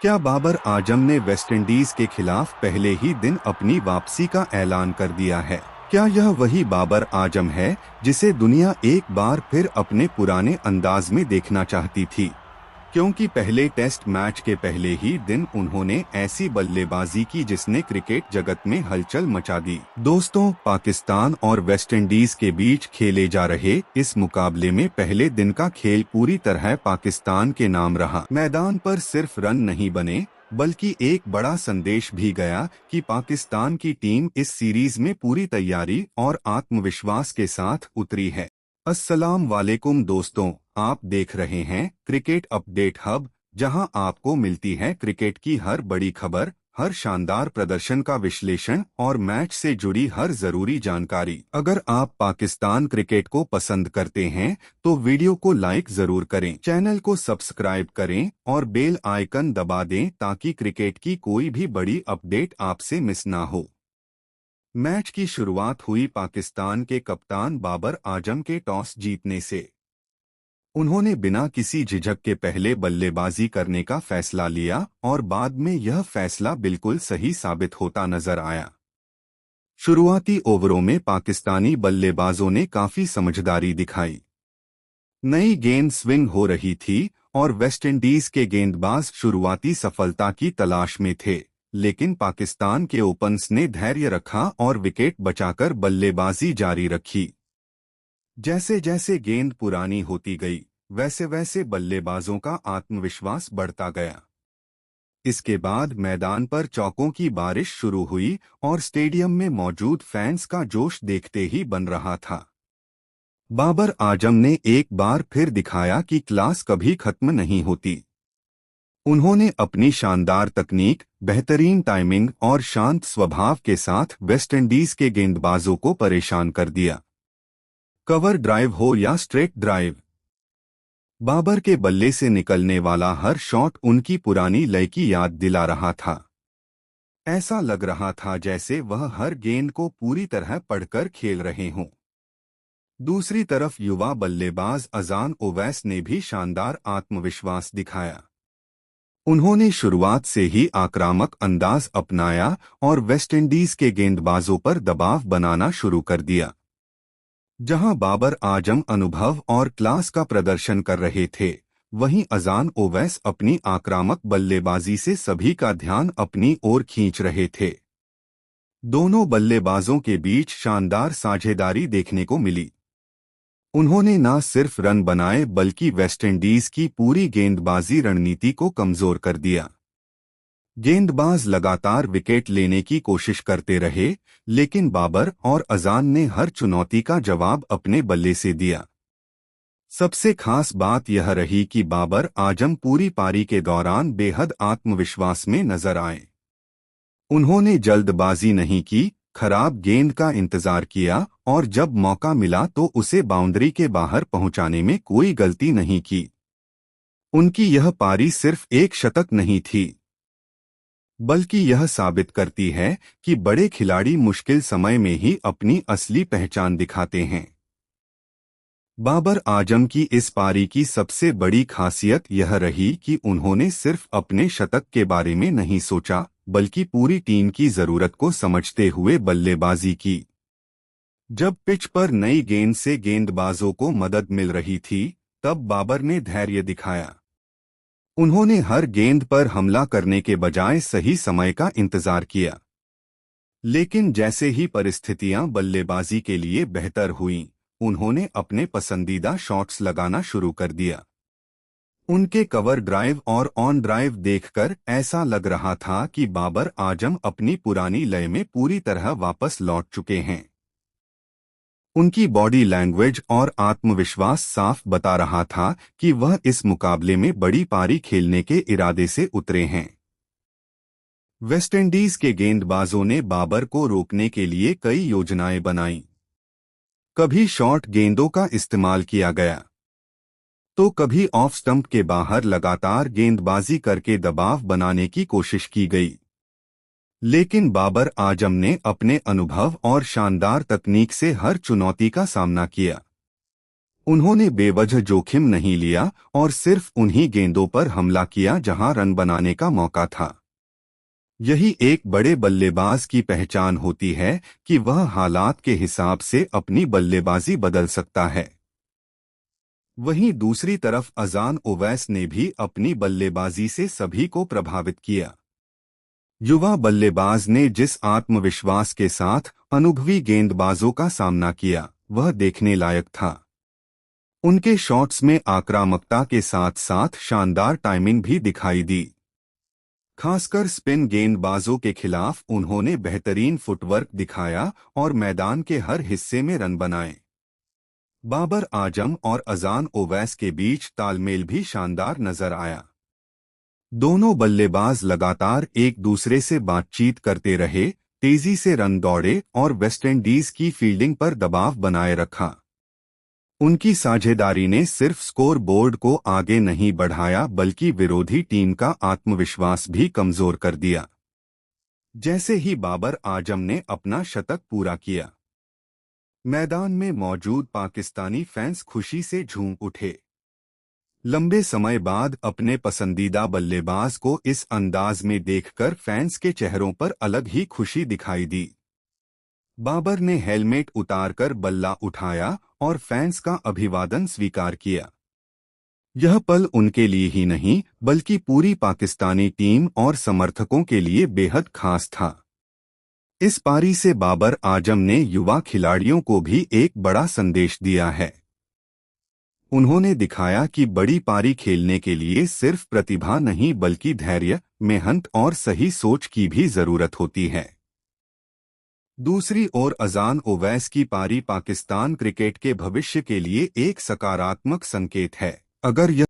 क्या बाबर आजम ने वेस्टइंडीज के खिलाफ पहले ही दिन अपनी वापसी का ऐलान कर दिया है? क्या यह वही बाबर आजम है जिसे दुनिया एक बार फिर अपने पुराने अंदाज में देखना चाहती थी? क्योंकि पहले टेस्ट मैच के पहले ही दिन उन्होंने ऐसी बल्लेबाजी की जिसने क्रिकेट जगत में हलचल मचा दी। दोस्तों, पाकिस्तान और वेस्टइंडीज के बीच खेले जा रहे इस मुकाबले में पहले दिन का खेल पूरी तरह पाकिस्तान के नाम रहा। मैदान पर सिर्फ रन नहीं बने, बल्कि एक बड़ा संदेश भी गया कि पाकिस्तान की टीम इस सीरीज में पूरी तैयारी और आत्मविश्वास के साथ उतरी है। अस्सलाम वालेकुम दोस्तों, आप देख रहे हैं क्रिकेट अपडेट हब, जहां आपको मिलती है क्रिकेट की हर बड़ी खबर, हर शानदार प्रदर्शन का विश्लेषण और मैच से जुड़ी हर जरूरी जानकारी। अगर आप पाकिस्तान क्रिकेट को पसंद करते हैं तो वीडियो को लाइक जरूर करें, चैनल को सब्सक्राइब करें और बेल आइकन दबा दें ताकि क्रिकेट की कोई भी बड़ी अपडेट आपसे मिस ना हो। मैच की शुरुआत हुई पाकिस्तान के कप्तान बाबर आजम के टॉस जीतने से। उन्होंने बिना किसी झिझक के पहले बल्लेबाजी करने का फैसला लिया और बाद में यह फैसला बिल्कुल सही साबित होता नजर आया। शुरुआती ओवरों में पाकिस्तानी बल्लेबाजों ने काफी समझदारी दिखाई। नई गेंद स्विंग हो रही थी और वेस्टइंडीज के गेंदबाज शुरुआती सफलता की तलाश में थे, लेकिन पाकिस्तान के ओपनर्स ने धैर्य रखा और विकेट बचाकर बल्लेबाजी जारी रखी। जैसे जैसे गेंद पुरानी होती गई, वैसे वैसे बल्लेबाजों का आत्मविश्वास बढ़ता गया। इसके बाद मैदान पर चौकों की बारिश शुरू हुई और स्टेडियम में मौजूद फैंस का जोश देखते ही बन रहा था। बाबर आजम ने एक बार फिर दिखाया कि क्लास कभी खत्म नहीं होती। उन्होंने अपनी शानदार तकनीक, बेहतरीन टाइमिंग और शांत स्वभाव के साथ वेस्टइंडीज के गेंदबाजों को परेशान कर दिया। कवर ड्राइव हो या स्ट्रेट ड्राइव, बाबर के बल्ले से निकलने वाला हर शॉट उनकी पुरानी लय की याद दिला रहा था। ऐसा लग रहा था जैसे वह हर गेंद को पूरी तरह पढ़कर खेल रहे हों। दूसरी तरफ युवा बल्लेबाज अजान ओवैस ने भी शानदार आत्मविश्वास दिखाया। उन्होंने शुरुआत से ही आक्रामक अंदाज अपनाया और वेस्टइंडीज के गेंदबाजों पर दबाव बनाना शुरू कर दिया। जहां बाबर आजम अनुभव और क्लास का प्रदर्शन कर रहे थे, वहीं अजान ओवैस अपनी आक्रामक बल्लेबाजी से सभी का ध्यान अपनी ओर खींच रहे थे। दोनों बल्लेबाजों के बीच शानदार साझेदारी देखने को मिली। उन्होंने न सिर्फ रन बनाए बल्कि वेस्टइंडीज की पूरी गेंदबाजी रणनीति को कमजोर कर दिया। गेंदबाज लगातार विकेट लेने की कोशिश करते रहे, लेकिन बाबर और अजान ने हर चुनौती का जवाब अपने बल्ले से दिया। सबसे खास बात यह रही कि बाबर आजम पूरी पारी के दौरान बेहद आत्मविश्वास में नजर आए। उन्होंने जल्दबाजी नहीं की, खराब गेंद का इंतजार किया और जब मौका मिला तो उसे बाउंड्री के बाहर पहुंचाने में कोई गलती नहीं की। उनकी यह पारी सिर्फ एक शतक नहीं थी, बल्कि यह साबित करती है कि बड़े खिलाड़ी मुश्किल समय में ही अपनी असली पहचान दिखाते हैं। बाबर आजम की इस पारी की सबसे बड़ी खासियत यह रही कि उन्होंने सिर्फ अपने शतक के बारे में नहीं सोचा, बल्कि पूरी टीम की जरूरत को समझते हुए बल्लेबाजी की। जब पिच पर नई गेंद से गेंदबाजों को मदद मिल रही थी, तब बाबर ने धैर्य दिखाया। उन्होंने हर गेंद पर हमला करने के बजाय सही समय का इंतजार किया। लेकिन जैसे ही परिस्थितियां बल्लेबाजी के लिए बेहतर हुईं, उन्होंने अपने पसंदीदा शॉट्स लगाना शुरू कर दिया। उनके कवर ड्राइव और ऑन ड्राइव देखकर ऐसा लग रहा था कि बाबर आजम अपनी पुरानी लय में पूरी तरह वापस लौट चुके हैं। उनकी बॉडी लैंग्वेज और आत्मविश्वास साफ बता रहा था कि वह इस मुकाबले में बड़ी पारी खेलने के इरादे से उतरे हैं। वेस्टइंडीज के गेंदबाजों ने बाबर को रोकने के लिए कई योजनाएं बनाईं। कभी शॉर्ट गेंदों का इस्तेमाल किया गया, तो कभी ऑफ स्टंप के बाहर लगातार गेंदबाजी करके दबाव बनाने की कोशिश की गई। लेकिन बाबर आजम ने अपने अनुभव और शानदार तकनीक से हर चुनौती का सामना किया। उन्होंने बेवजह जोखिम नहीं लिया और सिर्फ उन्हीं गेंदों पर हमला किया जहां रन बनाने का मौका था। यही एक बड़े बल्लेबाज की पहचान होती है कि वह हालात के हिसाब से अपनी बल्लेबाजी बदल सकता है। वहीं दूसरी तरफ अजान ओवैस ने भी अपनी बल्लेबाजी से सभी को प्रभावित किया। युवा बल्लेबाज ने जिस आत्मविश्वास के साथ अनुभवी गेंदबाजों का सामना किया, वह देखने लायक था। उनके शॉट्स में आक्रामकता के साथ साथ शानदार टाइमिंग भी दिखाई दी। खासकर स्पिन गेंदबाजों के खिलाफ उन्होंने बेहतरीन फुटवर्क दिखाया और मैदान के हर हिस्से में रन बनाए। बाबर आजम और अजान ओवैस के बीच तालमेल भी शानदार नजर आया। दोनों बल्लेबाज लगातार एक दूसरे से बातचीत करते रहे, तेजी से रन दौड़े और वेस्टइंडीज की फील्डिंग पर दबाव बनाए रखा। उनकी साझेदारी ने सिर्फ स्कोर बोर्ड को आगे नहीं बढ़ाया बल्कि विरोधी टीम का आत्मविश्वास भी कमजोर कर दिया। जैसे ही बाबर आजम ने अपना शतक पूरा किया, मैदान में मौजूद पाकिस्तानी फैंस खुशी से झूम उठे। लंबे समय बाद अपने पसंदीदा बल्लेबाज को इस अंदाज में देखकर फैंस के चेहरों पर अलग ही खुशी दिखाई दी। बाबर ने हेलमेट उतारकर बल्ला उठाया और फैंस का अभिवादन स्वीकार किया। यह पल उनके लिए ही नहीं बल्कि पूरी पाकिस्तानी टीम और समर्थकों के लिए बेहद खास था। इस पारी से बाबर आजम ने युवा खिलाड़ियों को भी एक बड़ा संदेश दिया है। उन्होंने दिखाया कि बड़ी पारी खेलने के लिए सिर्फ प्रतिभा नहीं बल्कि धैर्य, मेहनत और सही सोच की भी जरूरत होती है। दूसरी ओर अजान ओवैस की पारी पाकिस्तान क्रिकेट के भविष्य के लिए एक सकारात्मक संकेत है। अगर यह